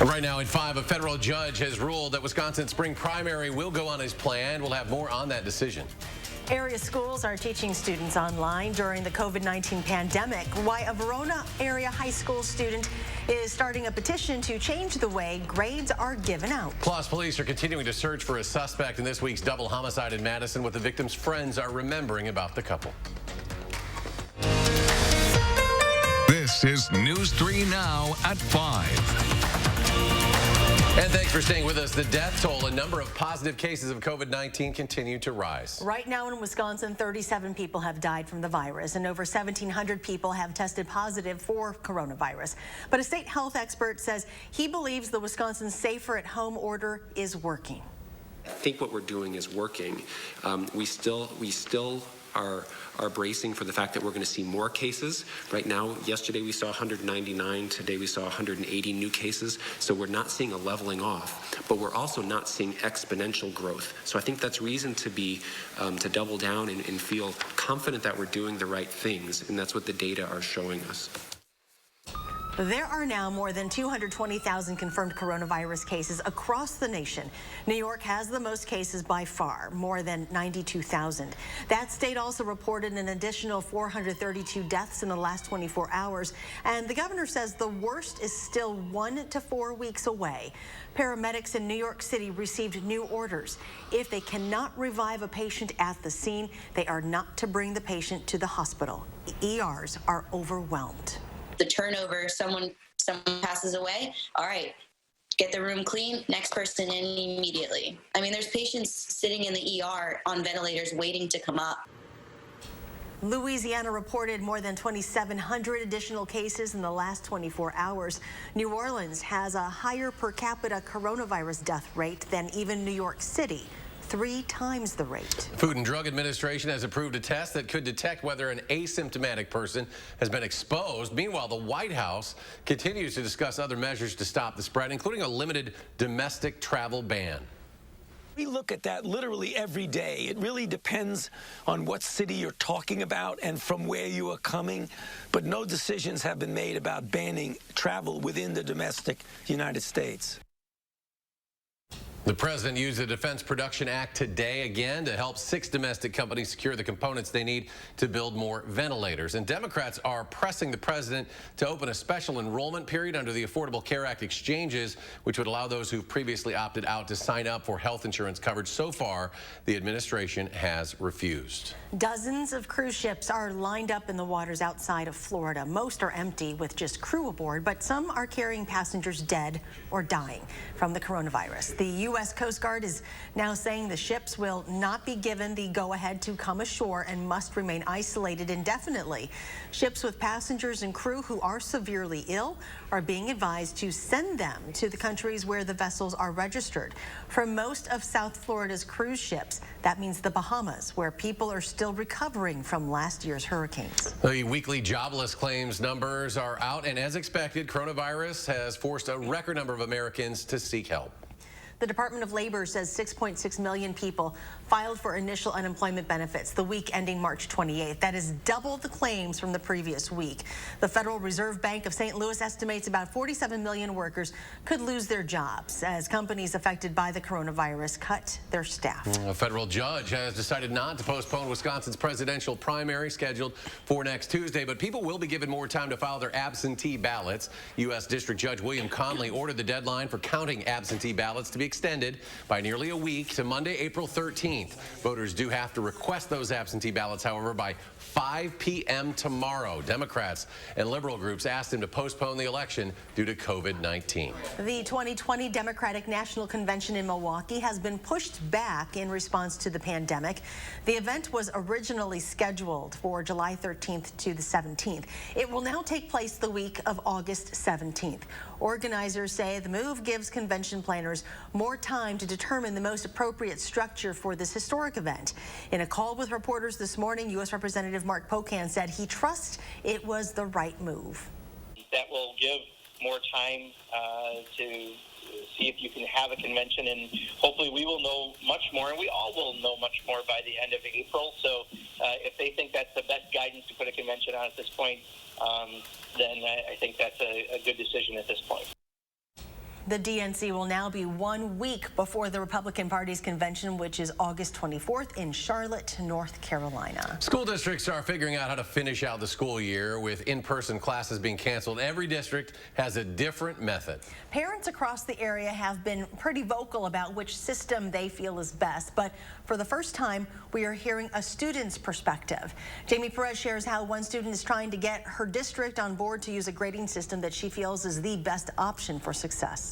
Right now at 5, a federal judge has ruled that Wisconsin's spring primary will go on as planned. We'll have more on that decision. Area schools are teaching students online during the COVID-19 pandemic. Why a Verona area high school student is starting a petition to change the way grades are given out. Plus, police are continuing to search for a suspect in this week's double homicide in Madison. What the victim's friends are remembering about the couple. This is News 3 Now at 5. And thanks for staying with us. The death toll, a number of positive cases of COVID-19 continue to rise. Right now in Wisconsin, 37 people have died from the virus, and over 1,700 people have tested positive for coronavirus. But a state health expert says he believes the Wisconsin Safer at Home order is working. I think what we're doing is working. We still are bracing for the fact that we're going to see more cases. Right now, yesterday we saw 199. Today we saw 180 new cases. So we're not seeing a leveling off, but we're also not seeing exponential growth. So I think that's reason to be to double down and feel confident that we're doing the right things, and that's what the data are showing us. There are now more than 220,000 confirmed coronavirus cases across the nation. New York has the most cases by far, more than 92,000. That state also reported an additional 432 deaths in the last 24 hours. And the governor says the worst is still 1 to 4 weeks away. Paramedics in New York City received new orders. If they cannot revive a patient at the scene, they are not to bring the patient to the hospital. ERs are overwhelmed. The turnover, someone passes away, all right, get the room clean, next person in immediately. I mean, there's patients sitting in the ER on ventilators waiting to come up. Louisiana reported more than 2,700 additional cases in the last 24 hours. New Orleans has a higher per capita coronavirus death rate than even New York City. 3 times the rate. Food and Drug Administration has approved a test that could detect whether an asymptomatic person has been exposed. Meanwhile, the White House continues to discuss other measures to stop the spread, including a limited domestic travel ban. We look at that literally every day. It really depends on what city you're talking about and from where you are coming. But no decisions have been made about banning travel within the domestic United States. The president used the Defense Production Act today again to help 6 domestic companies secure the components they need to build more ventilators. And Democrats are pressing the president to open a special enrollment period under the Affordable Care Act exchanges, which would allow those who've previously opted out to sign up for health insurance coverage. So far, the administration has refused. Dozens of cruise ships are lined up in the waters outside of Florida. Most are empty with just crew aboard, but some are carrying passengers dead or dying from the coronavirus. The U.S. Coast Guard is now saying the ships will not be given the go-ahead to come ashore and must remain isolated indefinitely. Ships with passengers and crew who are severely ill are being advised to send them to the countries where the vessels are registered. For most of South Florida's cruise ships, that means the Bahamas, where people are still recovering from last year's hurricanes. The weekly jobless claims numbers are out, and as expected, coronavirus has forced a record number of Americans to seek help. The Department of Labor says 6.6 million people filed for initial unemployment benefits the week ending March 28th. That is double the claims from the previous week. The Federal Reserve Bank of St. Louis estimates about 47 million workers could lose their jobs as companies affected by the coronavirus cut their staff. A federal judge has decided not to postpone Wisconsin's presidential primary scheduled for next Tuesday, but people will be given more time to file their absentee ballots. U.S. District Judge William Conley ordered the deadline for counting absentee ballots to be extended by nearly a week to Monday, April 13th. Voters do have to request those absentee ballots, however, by 5 p.m. tomorrow. Democrats and liberal groups asked him to postpone the election due to COVID-19. The 2020 Democratic National Convention in Milwaukee has been pushed back in response to the pandemic. The event was originally scheduled for July 13th to the 17th. It will now take place the week of August 17th. Organizers say the move gives convention planners more time to determine the most appropriate structure for this historic event. In a call with reporters this morning, U.S. Representative Mark Pocan said he trusts it was the right move. That will give more time to see if you can have a convention, and hopefully we will know much more, and we all will know much more by the end of April. So if they think that's the best guidance to put a convention on at this point, then I think that's a good decision at this point. The DNC will now be 1 week before the Republican Party's convention, which is August 24th in Charlotte, North Carolina. School districts are figuring out how to finish out the school year with in-person classes being canceled. Every district has a different method. Parents across the area have been pretty vocal about which system they feel is best, but for the first time, we are hearing a student's perspective. Jamie Perez shares how one student is trying to get her district on board to use a grading system that she feels is the best option for success.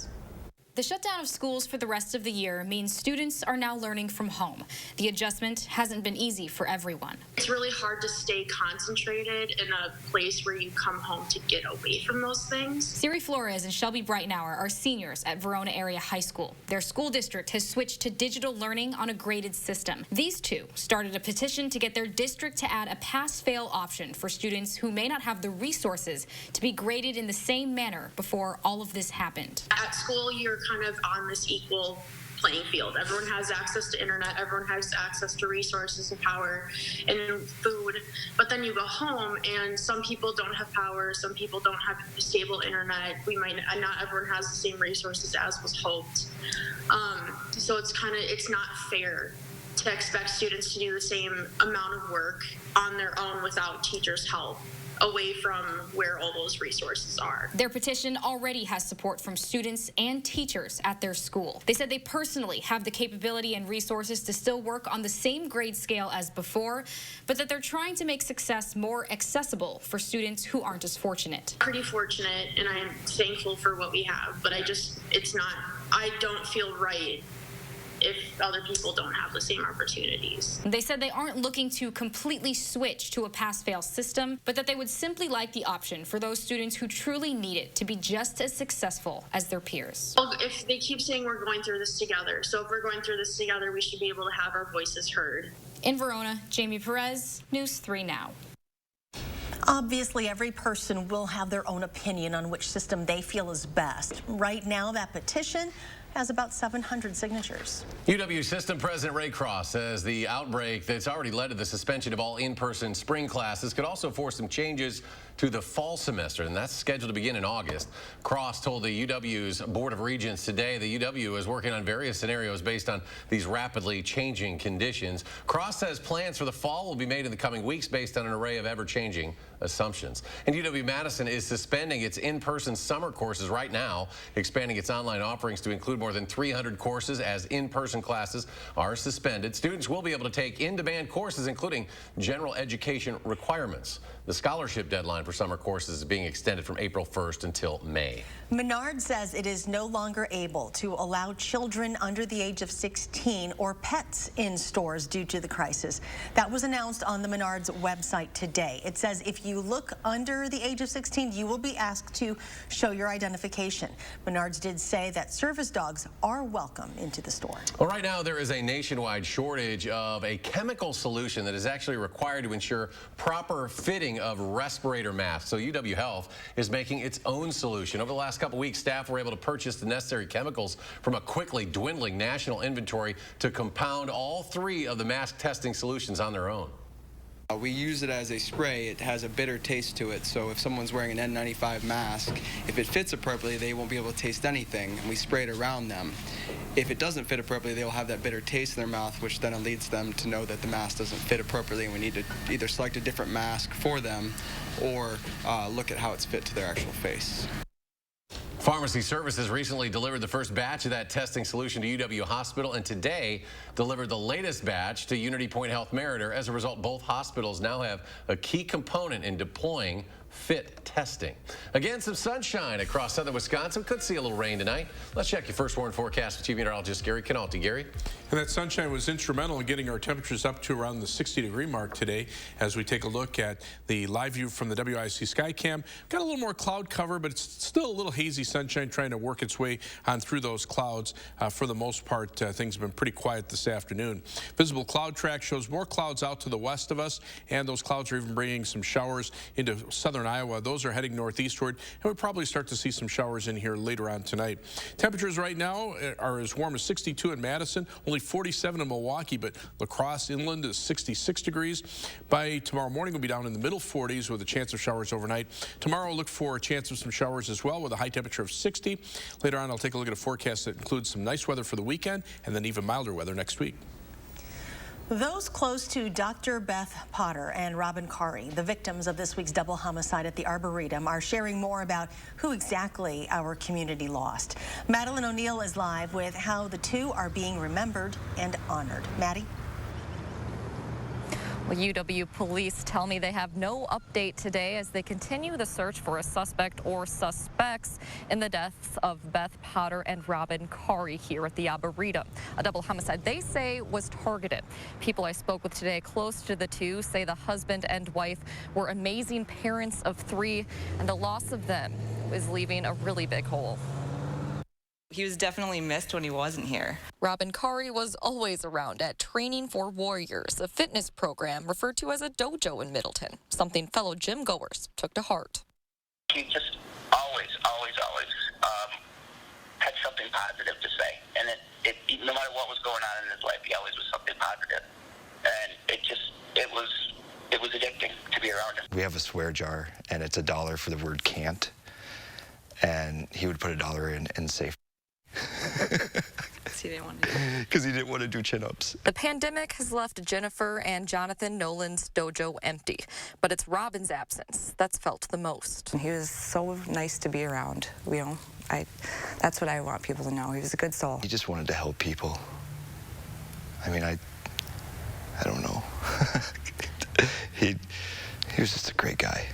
The shutdown of schools for the rest of the year means students are now learning from home. The adjustment hasn't been easy for everyone. It's really hard to stay concentrated in a place where you come home to get away from those things. Siri Flores and Shelby Breitenauer are seniors at Verona Area High School. Their school district has switched to digital learning on a graded system. These two started a petition to get their district to add a pass-fail option for students who may not have the resources to be graded in the same manner before all of this happened. At school, you're kind of on this equal playing field. Everyone has access to internet, everyone has access to resources and power and food, but then you go home and some people don't have power, some people don't have stable internet. Not everyone has the same resources as was hoped. So it's not fair to expect students to do the same amount of work on their own without teachers' help, away from where all those resources are. Their petition already has support from students and teachers at their school. They said they personally have the capability and resources to still work on the same grade scale as before, but that they're trying to make success more accessible for students who aren't as fortunate. Pretty fortunate, and I'm thankful for what we have, but I don't feel right if other people don't have the same opportunities. They said they aren't looking to completely switch to a pass-fail system, but that they would simply like the option for those students who truly need it to be just as successful as their peers. Well, if they keep saying we're going through this together, so if we're going through this together, we should be able to have our voices heard. In Verona, Jamie Perez, News 3 Now. Obviously, every person will have their own opinion on which system they feel is best. Right now, that petition has about 700 signatures. UW System President Ray Cross says the outbreak that's already led to the suspension of all in-person spring classes could also force some changes to the fall semester, and that's scheduled to begin in August. Cross told the UW's Board of Regents today the UW is working on various scenarios based on these rapidly changing conditions. Cross says plans for the fall will be made in the coming weeks based on an array of ever-changing assumptions. And UW-Madison is suspending its in-person summer courses right now, expanding its online offerings to include more than 300 courses as in-person classes are suspended. Students will be able to take in-demand courses, including general education requirements. The scholarship deadline for summer courses is being extended from April 1st until May. Menard says it is no longer able to allow children under the age of 16 or pets in stores due to the crisis. That was announced on the Menard's website today. It says if you look under the age of 16, you will be asked to show your identification. Menard's did say that service dogs are welcome into the store. Well, right now there is a nationwide shortage of a chemical solution that is actually required to ensure proper fitting of respirator masks. So UW Health is making its own solution. Over the last couple weeks, staff were able to purchase the necessary chemicals from a quickly dwindling national inventory to compound all three of the mask testing solutions on their own. We use it as a spray. It has a bitter taste to it, so if someone's wearing an N95 mask, if it fits appropriately, they won't be able to taste anything, and we spray it around them. If it doesn't fit appropriately, they will have that bitter taste in their mouth, which then leads them to know that the mask doesn't fit appropriately, and we need to either select a different mask for them or look at how it's fit to their actual face. Pharmacy Services recently delivered the first batch of that testing solution to UW Hospital, and today delivered the latest batch to Unity Point Health Meriter. As a result, both hospitals now have a key component in deploying fit testing. Again, some sunshine across southern Wisconsin. Could see a little rain tonight. Let's check your first warning forecast with Chief Meteorologist Gary Canalti. Gary? And that sunshine was instrumental in getting our temperatures up to around the 60-degree mark today as we take a look at the live view from the WIC Skycam. Got a little more cloud cover, but it's still a little hazy sunshine trying to work its way on through those clouds. For the most part, things have been pretty quiet this afternoon. Visible cloud track shows more clouds out to the west of us, and those clouds are even bringing some showers into southern southern Iowa. Those are heading northeastward, and we'll probably start to see some showers in here later on tonight. Temperatures right now are as warm as 62 in Madison, only 47 in Milwaukee, but La Crosse inland is 66 degrees. By tomorrow morning, we'll be down in the middle 40s with a chance of showers overnight. Tomorrow, look for a chance of some showers as well with a high temperature of 60. Later on, I'll take a look at a forecast that includes some nice weather for the weekend and then even milder weather next week. Those close to Dr. Beth Potter and Robin Corey, the victims of this week's double homicide at the Arboretum, are sharing more about who exactly our community lost. Madeline O'Neill is live with how the two are being remembered and honored. Maddie? Well, UW police tell me they have no update today as they continue the search for a suspect or suspects in the deaths of Beth Potter and Robin Corey here at the Arboretum. A double homicide they say was targeted. People I spoke with today close to the two say the husband and wife were amazing parents of 3, and the loss of them is leaving a really big hole. He was definitely missed when he wasn't here. Robin Corey was always around at Training for Warriors, a fitness program referred to as a dojo in Middleton, something fellow gym goers took to heart. He just always had something positive to say. And it no matter what was going on in his life, he always was something positive. And it was addicting to be around him. We have a swear jar, and it's $1 for the word can't. And he would put $1 in and say, because he didn't want to do chin-ups. The pandemic has left Jennifer and Jonathan Nolan's dojo empty, but it's Robin's absence that's felt the most. He was so nice to be around. That's what I want people to know. He was a good soul. He just wanted to help people. I mean, I don't know. He was just a great guy.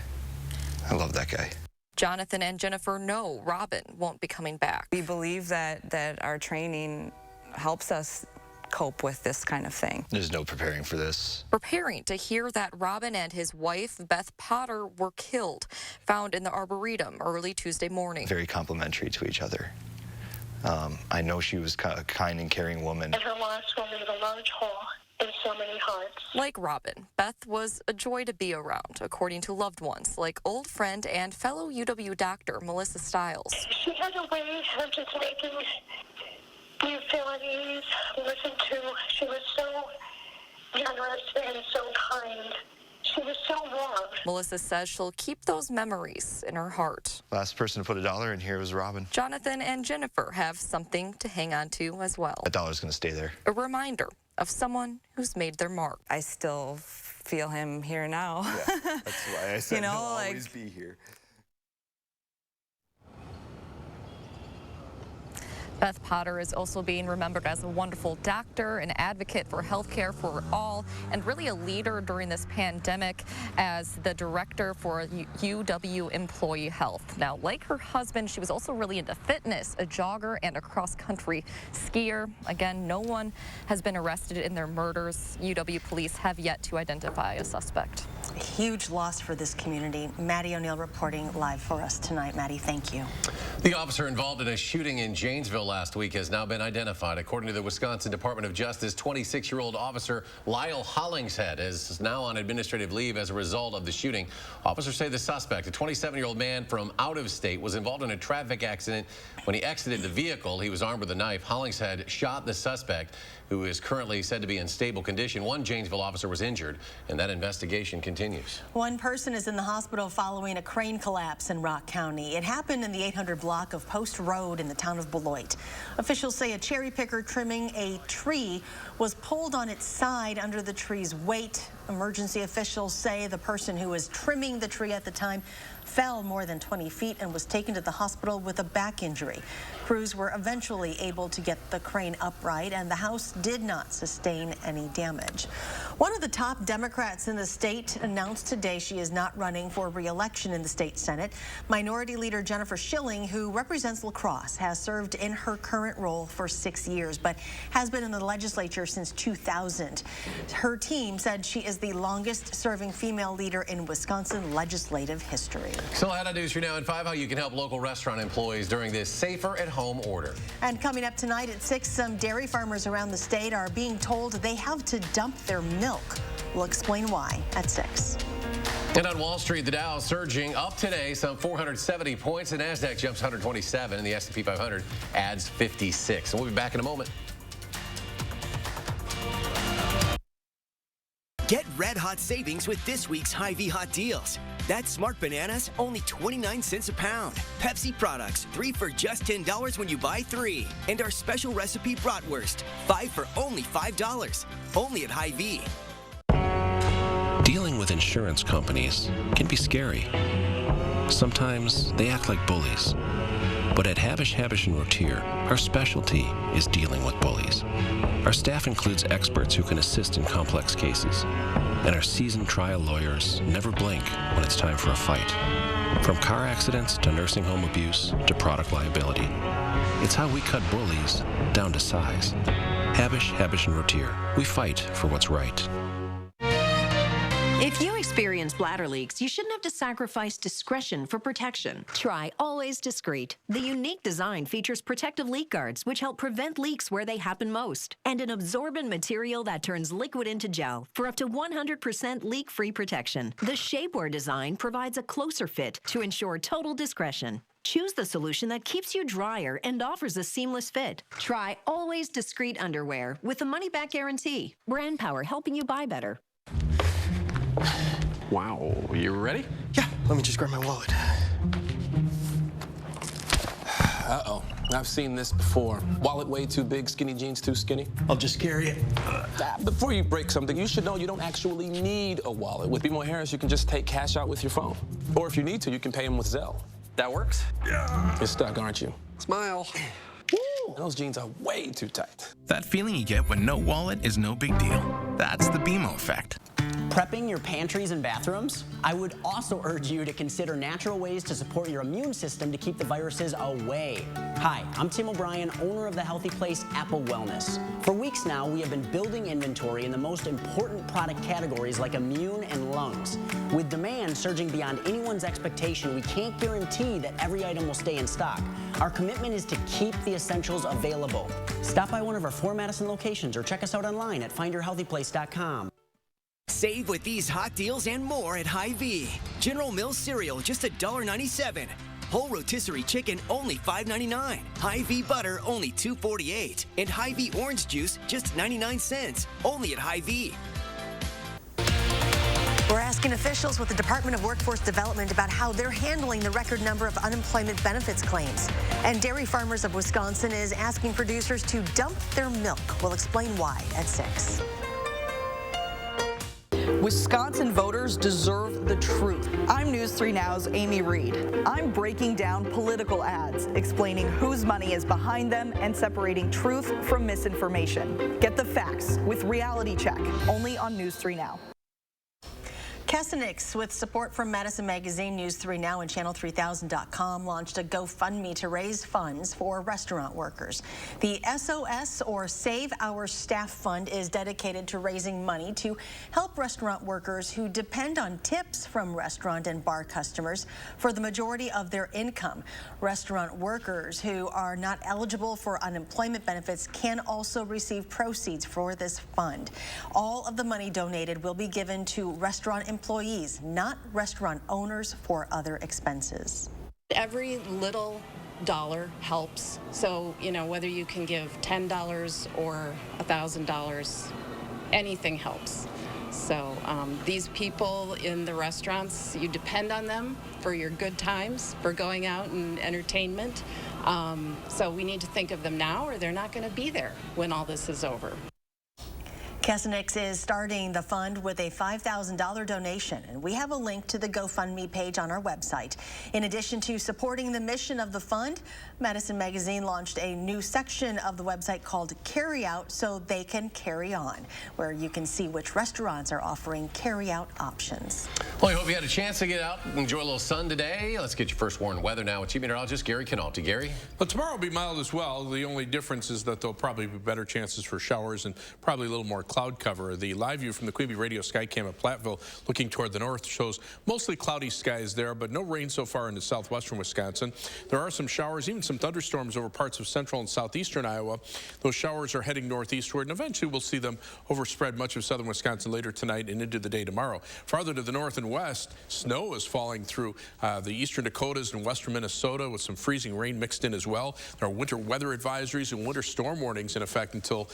I love that guy. Jonathan and Jennifer know Robin won't be coming back. We believe that our training helps us cope with this kind of thing. There's no preparing for this. Preparing to hear that Robin and his wife, Beth Potter, were killed, found in the Arboretum early Tuesday morning. Very complimentary to each other. I know she was a kind and caring woman. And her loss will leave a large hole in so many hearts. Like Robin, Beth was a joy to be around, according to loved ones like old friend and fellow UW doctor Melissa Stiles. She had a way of just making you feel at ease, listen to. She was so generous and so kind. She was so warm. Melissa says she'll keep those memories in her heart. Last person to put $1 in here was Robin. Jonathan and Jennifer have something to hang on to as well. $1's going to stay there. A reminder of someone who's made their mark. I still feel him here now. Yeah, that's why I said he'll always be here. Beth Potter is also being remembered as a wonderful doctor, an advocate for healthcare for all, and really a leader during this pandemic as the director for UW Employee Health. Now, like her husband, she was also really into fitness, a jogger and a cross-country skier. Again, no one has been arrested in their murders. UW police have yet to identify a suspect. A huge loss for this community. Maddie O'Neill reporting live for us tonight. Maddie, thank you. The officer involved in a shooting in Janesville last week has now been identified. According to the Wisconsin Department of Justice, 26-year-old officer Lyle Hollingshead is now on administrative leave as a result of the shooting. Officers say the suspect, a 27-year-old man from out of state, was involved in a traffic accident. When he exited the vehicle, he was armed with a knife. Hollingshead shot the suspect, who is currently said to be in stable condition. One Janesville officer was injured, and that investigation continues. One person is in the hospital following a crane collapse in Rock County. It happened in the 800 block of Post Road in the town of Beloit. Officials say a cherry picker trimming a tree was pulled on its side under the tree's weight. Emergency officials say the person who was trimming the tree at the time fell more than 20 feet and was taken to the hospital with a back injury. Crews were eventually able to get the crane upright, and the house did not sustain any damage. One of the top Democrats in the state announced today she is not running for re-election in the state Senate. Minority Leader Jennifer Schilling, who represents La Crosse, has served in her current role for 6 years, but has been in the legislature since 2000. Her team said she is the longest-serving female leader in Wisconsin legislative history. Still ahead on News 3 Now at 5, how you can help local restaurant employees during this safer at home order. And coming up tonight at 6, some dairy farmers around the state are being told they have to dump their milk. We'll explain why at 6. And on Wall Street, the Dow surging up today, some 470 points. The NASDAQ jumps 127, and the S&P 500 adds 56. And we'll be back in a moment. Get red-hot savings with this week's Hy-Vee hot deals. That's Smart Bananas, only 29 cents a pound. Pepsi products, 3 for just $10 when you buy 3. And our special recipe bratwurst, 5 for only $5. Only at Hy-Vee. Dealing with insurance companies can be scary. Sometimes they act like bullies. But at Habish, Rotier, our specialty is dealing with bullies. Our staff includes experts who can assist in complex cases. And our seasoned trial lawyers never blink when it's time for a fight. From car accidents to nursing home abuse to product liability. It's how we cut bullies down to size. Habish, Rotier. We fight for what's right. If you experience bladder leaks, you shouldn't have to sacrifice discretion for protection. Try Always Discreet. The unique design features protective leak guards, which help prevent leaks where they happen most, and an absorbent material that turns liquid into gel for up to 100% leak-free protection. The shapewear design provides a closer fit to ensure total discretion. Choose the solution that keeps you drier and offers a seamless fit. Try Always Discreet underwear with a money-back guarantee. Brand power helping you buy better. Wow, you ready? Yeah, let me just grab my wallet. Uh-oh, I've seen this before. Wallet way too big, skinny jeans too skinny. I'll just carry it. Before you break something, you should know you don't actually need a wallet. With BMO Harris, you can just take cash out with your phone. Or if you need to, you can pay them with Zelle. That works? Yeah. You're stuck, aren't you? Smile. Woo! Those jeans are way too tight. That feeling you get when no wallet is no big deal. That's the BMO effect. Prepping your pantries and bathrooms? I would also urge you to consider natural ways to support your immune system to keep the viruses away. Hi, I'm Tim O'Brien, owner of the healthy place Apple Wellness. For weeks now, we have been building inventory in the most important product categories like immune and lungs. With demand surging beyond anyone's expectation, we can't guarantee that every item will stay in stock. Our commitment is to keep the essentials available. Stop by one of our 4 Madison locations or check us out online at findyourhealthyplace.com. Save with these hot deals and more at Hy-Vee. General Mills cereal, just $1.97. Whole rotisserie chicken, only $5.99. Hy-Vee butter, only $2.48. And Hy-Vee orange juice, just 99 cents. Only at Hy-Vee. We're asking officials with the Department of Workforce Development about how they're handling the record number of unemployment benefits claims. And Dairy Farmers of Wisconsin is asking producers to dump their milk. We'll explain why at 6. Wisconsin voters deserve the truth. I'm News 3 Now's Amy Reed. I'm breaking down political ads, explaining whose money is behind them and separating truth from misinformation. Get the facts with Reality Check, only on News 3 Now. Kessenix, with support from Madison Magazine, News 3 Now, and Channel3000.com, launched a GoFundMe to raise funds for restaurant workers. The SOS, or Save Our Staff Fund, is dedicated to raising money to help restaurant workers who depend on tips from restaurant and bar customers for the majority of their income. Restaurant workers who are not eligible for unemployment benefits can also receive proceeds for this fund. All of the money donated will be given to restaurant employees, not restaurant owners, for other expenses. Every little dollar helps. So, whether you can give $10 or $1,000, anything helps. So these people in the restaurants, you depend on them for your good times, for going out and entertainment. So we need to think of them now, or they're not going to be there when all this is over. Kessenix is starting the fund with a $5,000 donation, and we have a link to the GoFundMe page on our website. In addition to supporting the mission of the fund, Madison Magazine launched a new section of the website called Carry Out, so they can carry on, where you can see which restaurants are offering carry-out options. Well, I hope you had a chance to get out and enjoy a little sun today. Let's get your first warned weather now with Chief Meteorologist Gary Canalti. Gary? Well, tomorrow will be mild as well. The only difference is that there'll probably be better chances for showers and probably a little more clouds cloud cover. The live view from the Queen Bee Radio Skycam at Platteville looking toward the north shows mostly cloudy skies there, but no rain so far into southwestern Wisconsin. There are some showers, even some thunderstorms over parts of central and southeastern Iowa. Those showers are heading northeastward, and eventually we'll see them overspread much of southern Wisconsin later tonight and into the day tomorrow. Farther to the north and west, snow is falling through the eastern Dakotas and western Minnesota with some freezing rain mixed in as well. There are winter weather advisories and winter storm warnings in effect until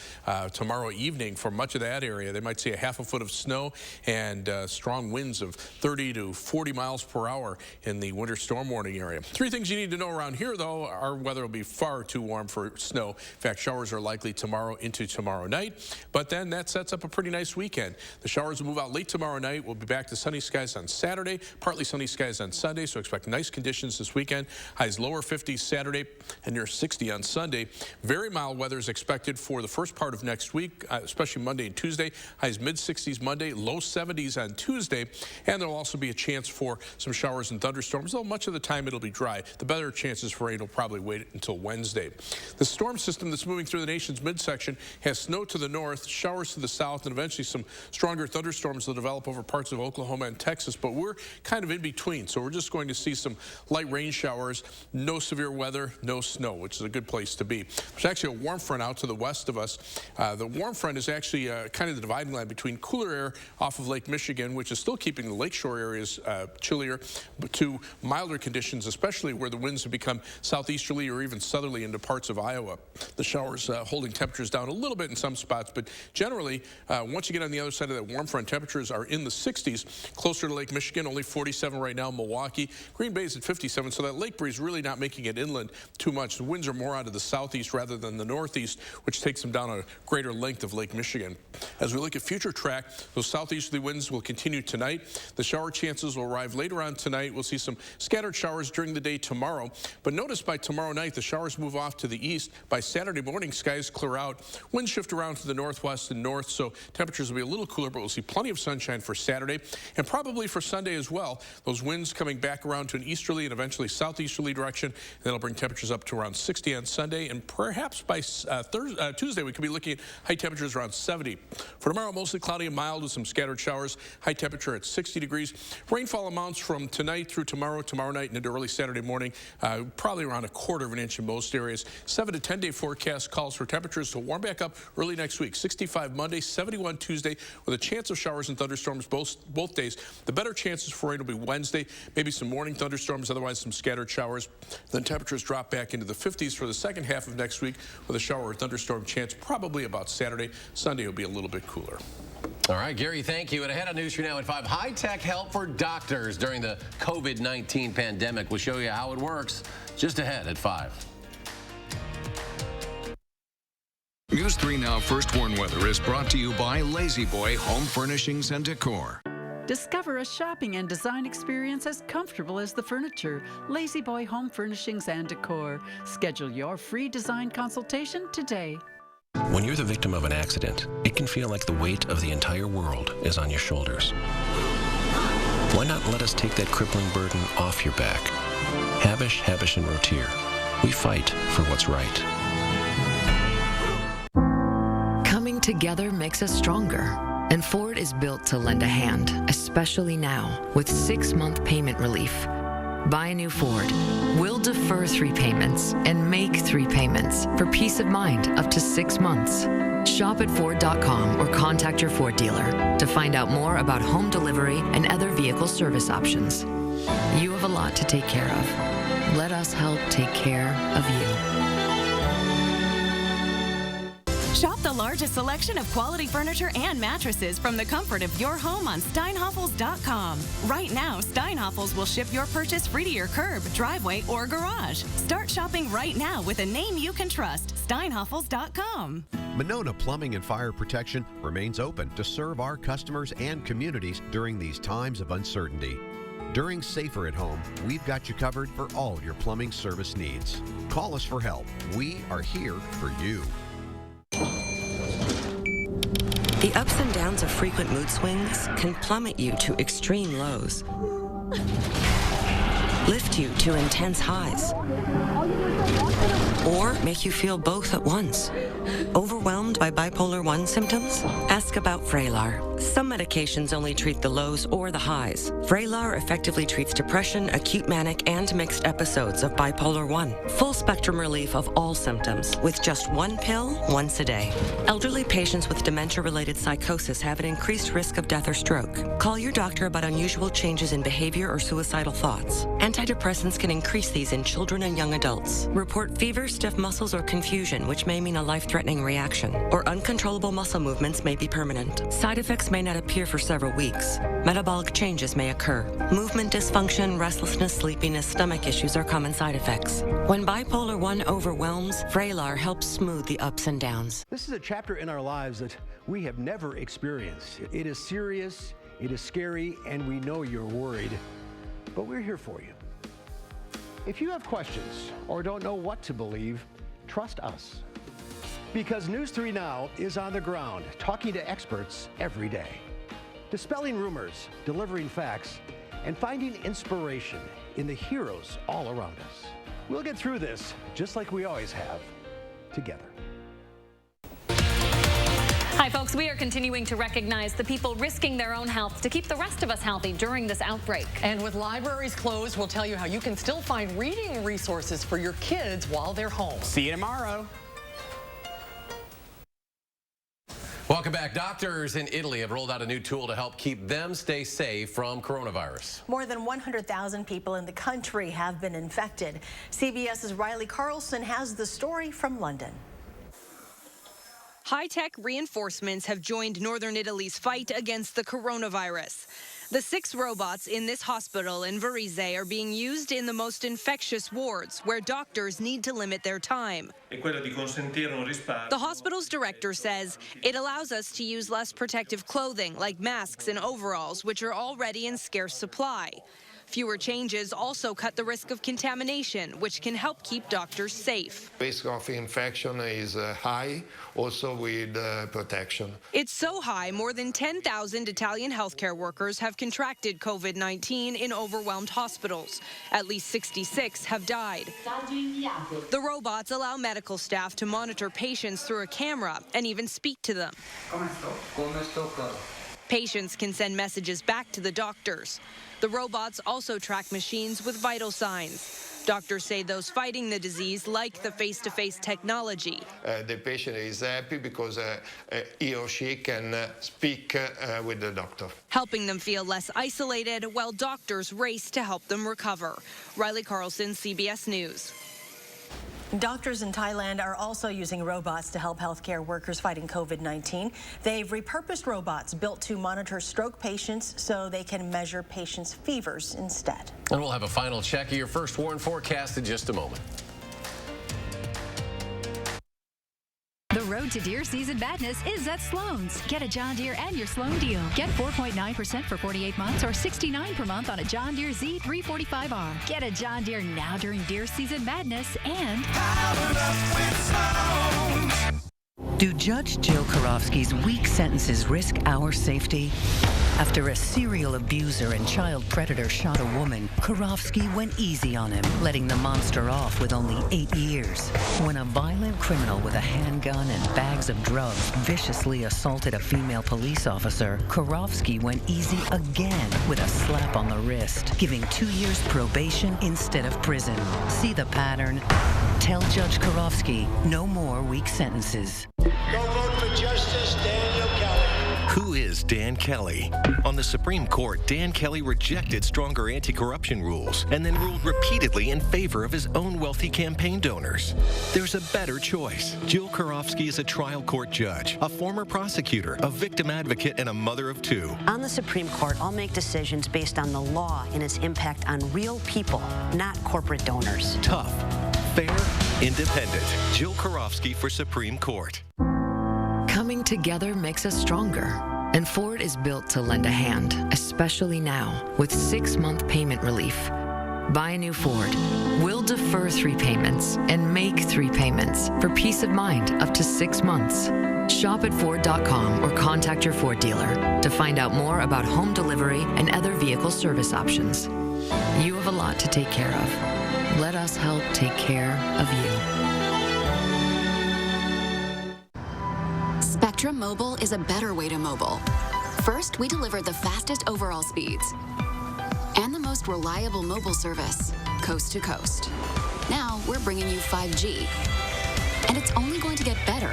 tomorrow evening for much of that area. They might see a half a foot of snow and strong winds of 30 to 40 miles per hour in the winter storm warning area. Three things you need to know around here, though. Our weather will be far too warm for snow. In fact, showers are likely tomorrow into tomorrow night, but then that sets up a pretty nice weekend. The showers will move out late tomorrow night. We'll be back to sunny skies on Saturday, partly sunny skies on Sunday, so expect nice conditions this weekend. Highs lower 50s Saturday and near 60 on Sunday. Very mild weather is expected for the first part of next week, especially Monday and Tuesday. Highs mid-60s Monday, low 70s on Tuesday, and there will also be a chance for some showers and thunderstorms, though much of the time it'll be dry. The better chances for rain will probably wait until Wednesday. The storm system that's moving through the nation's midsection has snow to the north, showers to the south, and eventually some stronger thunderstorms will develop over parts of Oklahoma and Texas, but we're kind of in between, so we're just going to see some light rain showers, no severe weather, no snow, which is a good place to be. There's actually a warm front out to the west of us. The warm front is actually kind of the dividing line between cooler air off of Lake Michigan, which is still keeping the lakeshore areas chillier, but to milder conditions, especially where the winds have become southeasterly or even southerly into parts of Iowa. The showers holding temperatures down a little bit in some spots, but generally, once you get on the other side of that warm front, temperatures are in the 60s. Closer to Lake Michigan, only 47 right now. Milwaukee, Green Bay's at 57, so that lake breeze really not making it inland too much. The winds are more out of the southeast rather than the northeast, which takes them down a greater length of Lake Michigan. As we look at future track, those southeasterly winds will continue tonight. The shower chances will arrive later on tonight. We'll see some scattered showers during the day tomorrow, but notice by tomorrow night, the showers move off to the east. By Saturday morning, skies clear out. Winds shift around to the northwest and north, so temperatures will be a little cooler, but we'll see plenty of sunshine for Saturday and probably for Sunday as well. Those winds coming back around to an easterly and eventually southeasterly direction, and that'll bring temperatures up to around 60 on Sunday, and perhaps by Tuesday we could be looking at high temperatures around 70. For tomorrow, mostly cloudy and mild with some scattered showers. High temperature at 60 degrees. Rainfall amounts from tonight through tomorrow night, and into early Saturday morning, probably around 1/4 of an inch in most areas. 7 to 10 day forecast calls for temperatures to warm back up early next week. 65 Monday, 71 Tuesday, with a chance of showers and thunderstorms both days. The better chances for rain will be Wednesday, maybe some morning thunderstorms, otherwise some scattered showers. Then temperatures drop back into the 50s for the second half of next week with a shower or thunderstorm chance probably about Saturday. Sunday will be a little bit cooler. All right, Gary, thank you. And ahead on News 3 Now at 5, high-tech help for doctors during the COVID-19 pandemic. We'll show you how it works just ahead at 5. News 3 Now First Warn Weather is brought to you by Lazy Boy Home Furnishings and Decor. Discover a shopping and design experience as comfortable as the furniture. Lazy Boy Home Furnishings and Decor. Schedule your free design consultation today. When you're the victim of an accident, it can feel like the weight of the entire world is on your shoulders. Why not let us take that crippling burden off your back? Habish, Habish & Rotier. We fight for what's right. Coming together makes us stronger. And Ford is built to lend a hand, especially now, with 6-month payment relief. Buy a new Ford. We'll defer 3 payments and make 3 payments for peace of mind up to 6 months. Shop at Ford.com or contact your Ford dealer to find out more about home delivery and other vehicle service options. You have a lot to take care of. Let us help take care of you. Shop the largest selection of quality furniture and mattresses from the comfort of your home on Steinhoffels.com. Right now, Steinhoffels will ship your purchase free to your curb, driveway, or garage. Start shopping right now with a name you can trust. Steinhoffels.com. Monona Plumbing and Fire Protection remains open to serve our customers and communities during these times of uncertainty. During Safer at Home, we've got you covered for all your plumbing service needs. Call us for help. We are here for you. The ups and downs of frequent mood swings can plummet you to extreme lows, lift you to intense highs, or make you feel both at once. Overwhelmed by bipolar 1 symptoms? Ask about Vraylar. Some medications only treat the lows or the highs. Vraylar effectively treats depression, acute manic, and mixed episodes of bipolar 1. Full spectrum relief of all symptoms with just one pill once a day. Elderly patients with dementia-related psychosis have an increased risk of death or stroke. Call your doctor about unusual changes in behavior or suicidal thoughts. Antidepressants can increase these in children and young adults. Report fever, stiff muscles, or confusion, which may mean a life-threatening reaction. Or uncontrollable muscle movements may be permanent. Side effects may not appear for several weeks. Metabolic changes may occur. Movement dysfunction, restlessness, sleepiness, stomach issues are common side effects. When bipolar 1 overwhelms, Vraylar helps smooth the ups and downs. This is a chapter in our lives that we have never experienced. It is serious, it is scary, and we know you're worried, but we're here for you. If you have questions or don't know what to believe, trust us. Because News 3 Now is on the ground, talking to experts every day. Dispelling rumors, delivering facts, and finding inspiration in the heroes all around us. We'll get through this, just like we always have, together. Hi, folks. We are continuing to recognize the people risking their own health to keep the rest of us healthy during this outbreak. And with libraries closed, we'll tell you how you can still find reading resources for your kids while they're home. See you tomorrow. Welcome back. Doctors in Italy have rolled out a new tool to help keep them stay safe from coronavirus. More than 100,000 people in the country have been infected. CBS's Riley Carlson has the story from London. High-tech reinforcements have joined northern Italy's fight against the coronavirus. The 6 robots in this hospital in Varese are being used in the most infectious wards, where doctors need to limit their time. The hospital's director says it allows us to use less protective clothing, like masks and overalls, which are already in scarce supply. Fewer changes also cut the risk of contamination, which can help keep doctors safe. Risk of infection is high, also with protection. It's so high, more than 10,000 Italian healthcare workers have contracted COVID-19 in overwhelmed hospitals. At least 66 have died. The robots allow medical staff to monitor patients through a camera and even speak to them. Patients can send messages back to the doctors. The robots also track machines with vital signs. Doctors say those fighting the disease like the face-to-face technology. The patient is happy because he or she can speak with the doctor. Helping them feel less isolated while doctors race to help them recover. Riley Carlson, CBS News. Doctors in Thailand are also using robots to help healthcare workers fighting COVID-19. They've repurposed robots built to monitor stroke patients so they can measure patients' fevers instead. And we'll have a final check of your first warn forecast in just a moment. The road to deer season madness is at Sloan's. Get a John Deere and your Sloan deal. Get 4.9% for 48 months or $69 per month on a John Deere Z345R. Get a John Deere now during deer season madness and powered up with Sloan. Do Judge Jill Karofsky's weak sentences risk our safety? After a serial abuser and child predator shot a woman, Karofsky went easy on him, letting the monster off with only 8 years. When a violent criminal with a handgun and bags of drugs viciously assaulted a female police officer, Karofsky went easy again with a slap on the wrist, giving 2 years probation instead of prison. See the pattern? Tell Judge Karofsky no more weak sentences. Go vote for Justice Daniel Kelly. Who is Dan Kelly? On the Supreme Court, Dan Kelly rejected stronger anti-corruption rules and then ruled repeatedly in favor of his own wealthy campaign donors. There's a better choice. Jill Karofsky is a trial court judge, a former prosecutor, a victim advocate, and a mother of 2. On the Supreme Court, I'll make decisions based on the law and its impact on real people, not corporate donors. Tough, fair, independent. Jill Karofsky for Supreme Court. Coming together makes us stronger. And Ford is built to lend a hand, especially now, with 6-month payment relief. Buy a new Ford. We'll defer 3 payments and make 3 payments for peace of mind up to 6 months. Shop at Ford.com or contact your Ford dealer to find out more about home delivery and other vehicle service options. You have a lot to take care of. Let us help take care of you. Spectrum Mobile is a better way to mobile. First, we delivered the fastest overall speeds and the most reliable mobile service, coast to coast. Now, we're bringing you 5G, and it's only going to get better.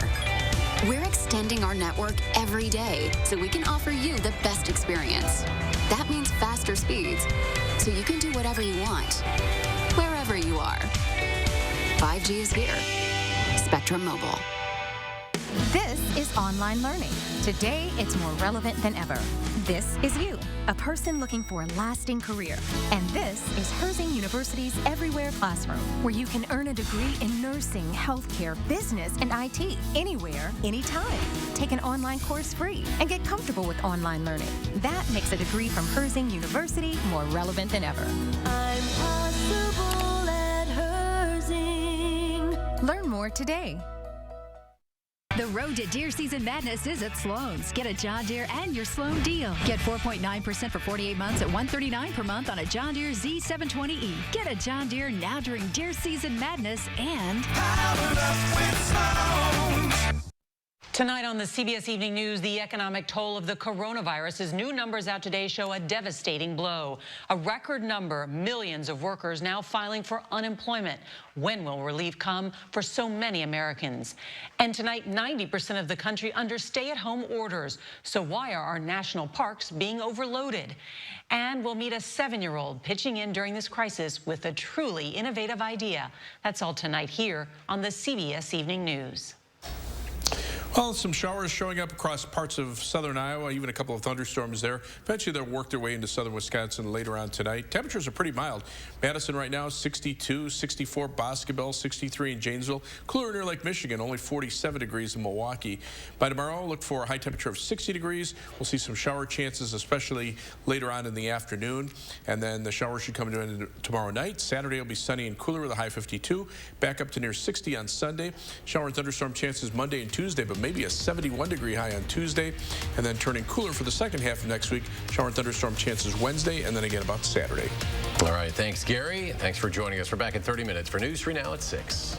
We're extending our network every day so we can offer you the best experience. That means faster speeds, so you can do whatever you want, wherever you are. 5G is here. Spectrum Mobile. This is online learning. Today, it's more relevant than ever. This is you, a person looking for a lasting career. And this is Herzing University's Everywhere Classroom, where you can earn a degree in nursing, healthcare, business, and IT, anywhere, anytime. Take an online course free and get comfortable with online learning. That makes a degree from Herzing University more relevant than ever. I'm possible at Herzing. Learn more today. The road to deer season madness is at Sloan's. Get a John Deere and your Sloan deal. Get 4.9% for 48 months at $139 per month on a John Deere Z720E. Get a John Deere now during deer season madness and Tonight on the CBS Evening News, the economic toll of the coronavirus. As new numbers out today show a devastating blow. A record number, millions of workers now filing for unemployment. When will relief come for so many Americans? And tonight, 90% of the country under stay-at-home orders. So why are our national parks being overloaded? And we'll meet a 7-year-old pitching in during this crisis with a truly innovative idea. That's all tonight here on the CBS Evening News. Well, some showers showing up across parts of southern Iowa, even a couple of thunderstorms there. Eventually, they'll work their way into southern Wisconsin later on tonight. Temperatures are pretty mild. Madison right now, 62, 64, Boscobel, 63 in Janesville. Cooler near Lake Michigan, only 47 degrees in Milwaukee. By tomorrow, look for a high temperature of 60 degrees. We'll see some shower chances, especially later on in the afternoon. And then the showers should come to an end tomorrow night. Saturday will be sunny and cooler with a high 52. Back up to near 60 on Sunday. Shower and thunderstorm chances Monday and Tuesday, but maybe a 71-degree high on Tuesday, and then turning cooler for the second half of next week. Shower and thunderstorm chances Wednesday, and then again about Saturday. All right, thanks, Gary. Thanks for joining us. We're back in 30 minutes for News 3 Now at 6.